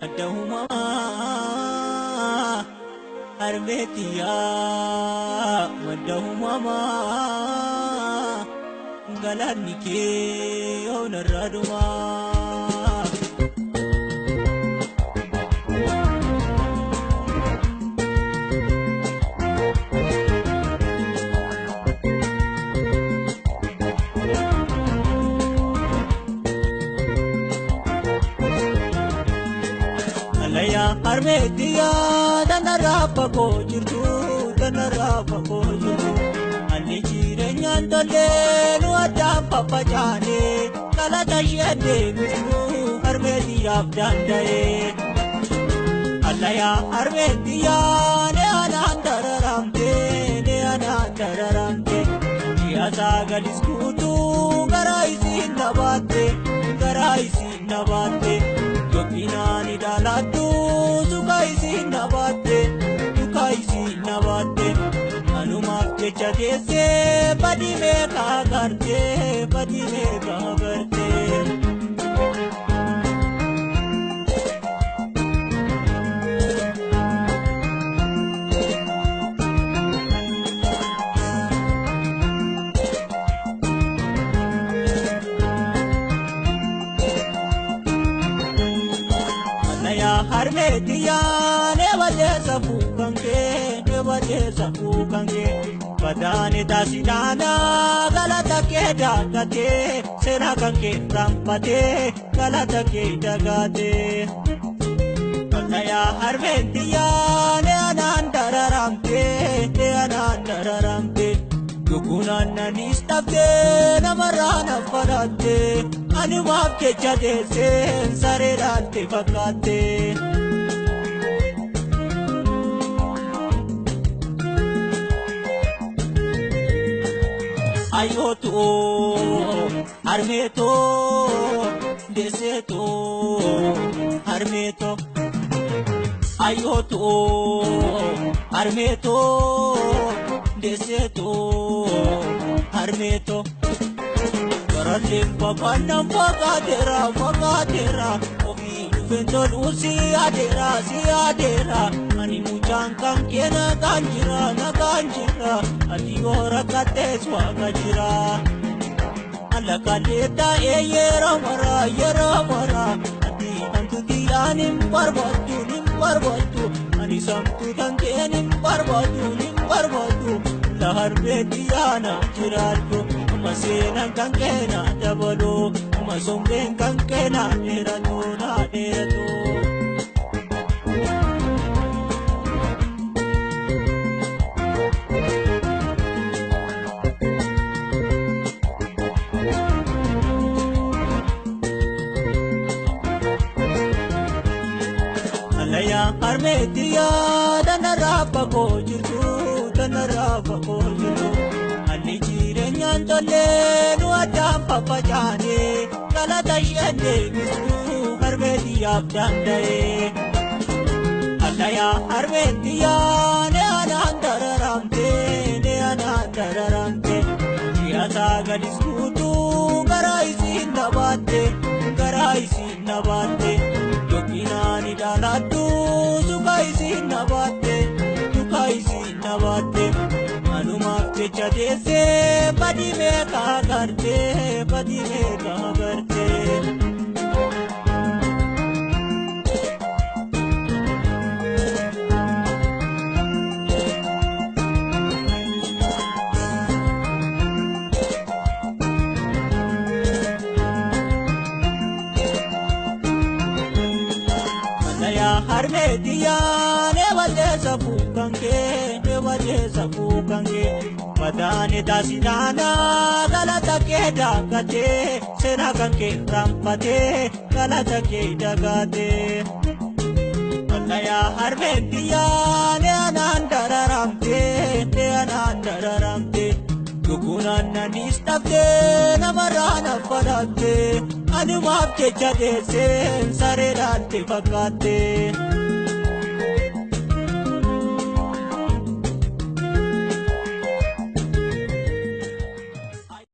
Adahuma Armetia Madahuma Galanike Onaraduma Armetia danarapa ko jirtu danarapa ko jirtu ani jirenya ndale nu adam papa jane kala tashede bisu armetia dandae alaya armetia ne anandararamte ya sagadis kutu garaisi nabate Yopinani dalatu tukaisi nabate Anuma kecha dese padi me kagarte Armetia never fukange Padane tasidana galata ke dagate sena kanke rampate galata ke dagate Alaya Armetia ne anandararamte Gugunana nistabde namarana farate Anuma ke chade sen sarerate fakate Ayoto armeto deseto armeto Ayoto armeto deseto armeto Karalim papanam pagatera ofi venton usi adera ani mucang kang kena kanjira adi ora kate swaga jira ala kaleta yera mara adi antu dianim parbatu ani samtu kankenim parbatu lahar betiana jiratu masena kankena dabalo masomben kankena deratu Alaya Armetia danarapa ko jirtu ani jirenya ndale nu adam papa jane kala tashede bisu Armetia dandae Alaya Armetia ne anandararamte ya sagadis kutu garaisi nabate Yopinani dalatu tukaisi nabate Anuma kecha dese padi me kagarte Armetia never fukange Padane tasidana galata ke dagate sena kanke rampate galata ke dagate Alaya Armetia ne anandararamte Gugunana nistabde namarana farate Anuma ke chade sen sarerate fakate